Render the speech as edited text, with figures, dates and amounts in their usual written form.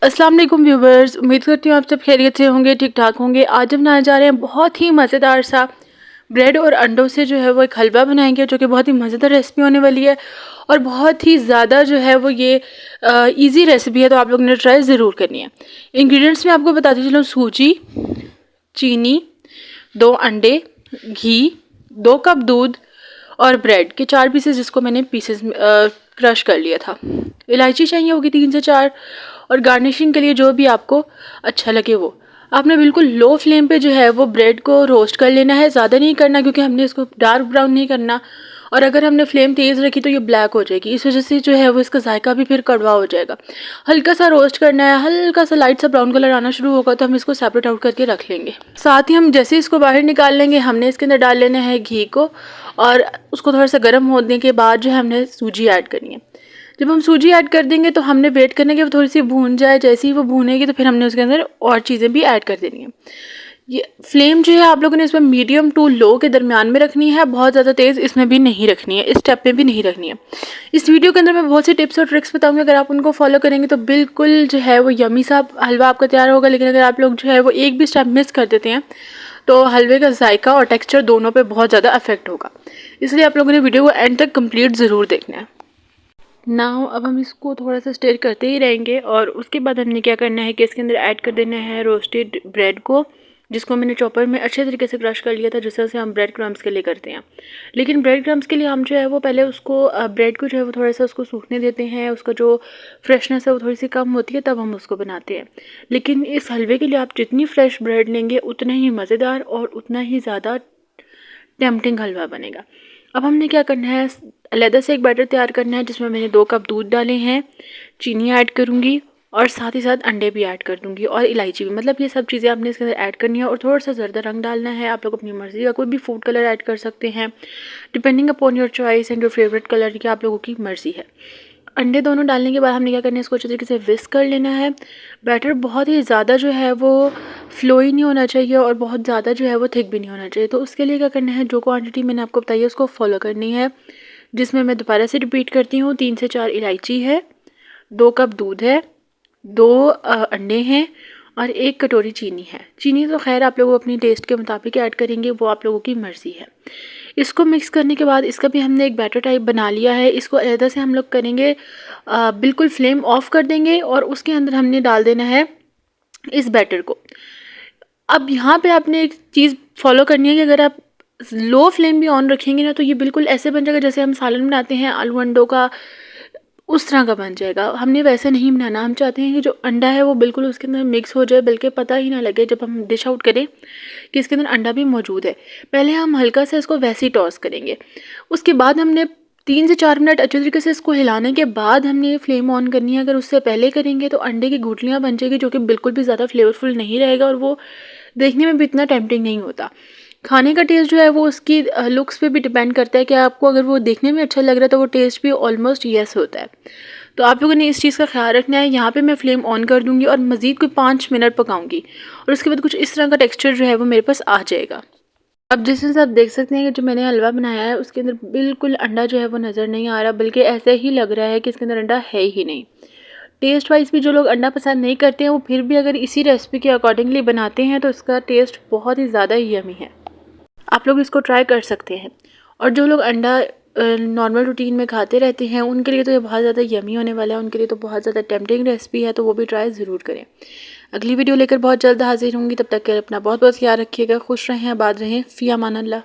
अस्सलाम वालेकुम व्यूवर्स, उम्मीद करती हूँ आप सब खैरियत से होंगे, ठीक ठाक होंगे। आज हम बनाने जा रहे हैं बहुत ही मज़ेदार सा ब्रेड और अंडों से जो है वो एक हलवा बनाएंगे, जो कि बहुत ही मज़ेदार रेसिपी होने वाली है और बहुत ही ज़्यादा जो है वो ये इजी रेसिपी है, तो आप लोगों ने ट्राई ज़रूर करनी है। इंग्रेडिएंट्स में आपको बताती चलूँ, सूजी, चीनी, 2 अंडे, घी, 2 कप दूध और ब्रेड के 4 पीसेस, जिसको मैंने पीसेस क्रश कर लिया था। इलायची चाहिए होगी 3 से 4 और गार्निशिंग के लिए जो भी आपको अच्छा लगे वो। आपने बिल्कुल लो फ्लेम पे जो है वो ब्रेड को रोस्ट कर लेना है, ज़्यादा नहीं करना क्योंकि हमने इसको डार्क ब्राउन नहीं करना, और अगर हमने फ्लेम तेज़ रखी तो ये ब्लैक हो जाएगी, इस वजह से जो है वो इसका जायका भी फिर कड़वा हो जाएगा। हल्का सा रोस्ट करना है, हल्का सा लाइट सा ब्राउन कलर आना शुरू होगा तो हम इसको सेपरेट आउट करके रख लेंगे। साथ ही हम जैसे इसको बाहर निकाल लेंगे, हमने इसके अंदर डाल लेना है घी को, और उसको थोड़ा सा गर्म होने के बाद जो है हमने सूजी ऐड करनी है। जब हम सूजी ऐड कर देंगे तो हमने वेट करना है कि वो थोड़ी सी भून जाए। जैसे ही वो भूनेगी तो फिर हमने उसके अंदर और चीज़ें भी ऐड कर देनी है। ये फ्लेम जो है आप लोगों ने इसमें मीडियम टू लो के दरमियान में रखनी है, बहुत ज़्यादा तेज़ इसमें भी नहीं रखनी है, इस स्टेप पे भी नहीं रखनी है। इस वीडियो के अंदर मैं बहुत सी टिप्स और ट्रिक्स बताऊंगी, अगर आप उनको फॉलो करेंगे तो बिल्कुल जो है वो यमी सा हलवा आपका तैयार होगा। लेकिन अगर आप लोग जो है वो एक भी स्टेप मिस कर देते हैं तो हलवे का जायका और टेक्स्चर दोनों पे बहुत ज़्यादा अफेक्ट होगा। इसलिए आप लोगों ने वीडियो को एंड तक कंप्लीट ज़रूर देखना है। नाउ अब हम इसको थोड़ा सा स्टेर करते ही रहेंगे, और उसके बाद हमने क्या करना है कि इसके अंदर ऐड कर देना है रोस्टेड ब्रेड को, जिसको मैंने चॉपर में अच्छे तरीके से क्रश कर लिया था, जिस तरह से हम ब्रेड क्रम्स के लिए करते हैं। लेकिन ब्रेड क्रम्स के लिए हम जो है वो पहले उसको ब्रेड को जो है वो थोड़ा सा उसको सूखने देते हैं, उसका जो फ्रेशनेस है वो थोड़ी सी कम होती है, तब हम उसको बनाते हैं। लेकिन इस हलवे के लिए आप जितनी फ्रेश ब्रेड लेंगे उतना ही मज़ेदार और उतना ही ज़्यादा टेम्पटिंग हलवा बनेगा। अब हमने क्या करना है, अलहदा से एक बैटर तैयार करना है, जिसमें मैंने 2 कप दूध डाले हैं, चीनी ऐड करूँगी और साथ ही साथ अंडे भी ऐड कर दूँगी और इलायची भी। मतलब ये सब चीज़ें आपने इसके अंदर ऐड करनी है, और थोड़ा सा ज़रदा रंग डालना है। आप लोग अपनी मर्ज़ी का कोई भी फूड कलर ऐड कर सकते हैं, depending upon your choice and your favourite colour की आप लोगों की मर्ज़ी है। अंडे दोनों डालने के बाद हमने क्या करना है, इसको अच्छे तरीके से विस्क कर लेना है। बैटर बहुत ही ज़्यादा जो है वो फ्लोई नहीं होना चाहिए और बहुत ज़्यादा जो है वो थिक भी नहीं होना चाहिए। तो उसके लिए क्या करना है, जो क्वांटिटी मैंने आपको बताई है उसको फॉलो करनी है, जिसमें मैं दोबारा से रिपीट करती हूँ, 3 से 4 इलायची है, 2 कप दूध है, 2 अंडे हैं और 1 कटोरी चीनी है। चीनी तो खैर आप लोग अपनी टेस्ट के मुताबिक ऐड करेंगे, वो आप लोगों की मर्ज़ी है। इसको मिक्स करने के बाद इसका भी हमने एक बैटर टाइप बना लिया है। इसको अलहदा से हम लोग करेंगे, बिल्कुल फ्लेम ऑफ कर देंगे और उसके अंदर हमने डाल देना है इस बैटर को। अब यहाँ पे आपने एक चीज़ फॉलो करनी है कि अगर आप लो फ्लेम भी ऑन रखेंगे ना तो ये बिल्कुल ऐसे बन जाएगा जैसे हम सालन बनाते हैं आलू अंडों का, उस तरह का बन जाएगा। हमने वैसे नहीं बनाना, हम चाहते हैं कि जो अंडा है वो बिल्कुल उसके अंदर मिक्स हो जाए, बल्कि पता ही ना लगे जब हम डिश आउट करें कि इसके अंदर अंडा भी मौजूद है। पहले हम हल्का सा इसको वैसे ही टॉस करेंगे, उसके बाद हमने 3 से 4 मिनट अच्छे तरीके से इसको हिलाने के बाद हमने फ्लेम ऑन करनी है। अगर उससे पहले करेंगे तो अंडे की गुठलियाँ बन जाएगी, जो कि बिल्कुल भी ज़्यादा फ्लेवरफुल नहीं रहेगा और वो देखने में भी इतना टेम्पटिंग नहीं होता। खाने का टेस्ट जो है वो उसकी लुक्स पे भी डिपेंड करता है कि आपको अगर वो देखने में अच्छा लग रहा है तो वो टेस्ट भी ऑलमोस्ट येस होता है। तो आप लोगों ने इस चीज़ का ख्याल रखना है। यहाँ पे मैं फ्लेम ऑन कर दूँगी और मज़ीद कोई 5 मिनट पकाऊँगी, और उसके बाद कुछ इस तरह का टेक्सचर जो है वो मेरे पास आ जाएगा। अब जिस तरह से आप देख सकते हैं कि जो मैंने हलवा बनाया है उसके अंदर बिल्कुल अंडा जो है वो नज़र नहीं आ रहा, बल्कि ऐसे ही लग रहा है कि इसके अंदर अंडा है ही नहीं। टेस्ट वाइज भी जो लोग अंडा पसंद नहीं करते हैं वो फिर भी अगर इसी रेसिपी के अकॉर्डिंगली बनाते हैं तो इसका टेस्ट बहुत ही ज़्यादा यमी है। आप लोग इसको ट्राई कर सकते हैं। और जो लोग अंडा नॉर्मल रूटीन में खाते रहते हैं उनके लिए तो ये बहुत ज़्यादा यमी होने वाला है, उनके लिए तो बहुत ज़्यादा टेम्पटिंग रेसिपी है, तो वो भी ट्राई ज़रूर करें। अगली वीडियो लेकर बहुत जल्द हाजिर होंगी, तब तक के अपना बहुत बहुत ख्याल रखिएगा। खुश रहें, आबाद रहें, फ़ी अमान अल्लाह।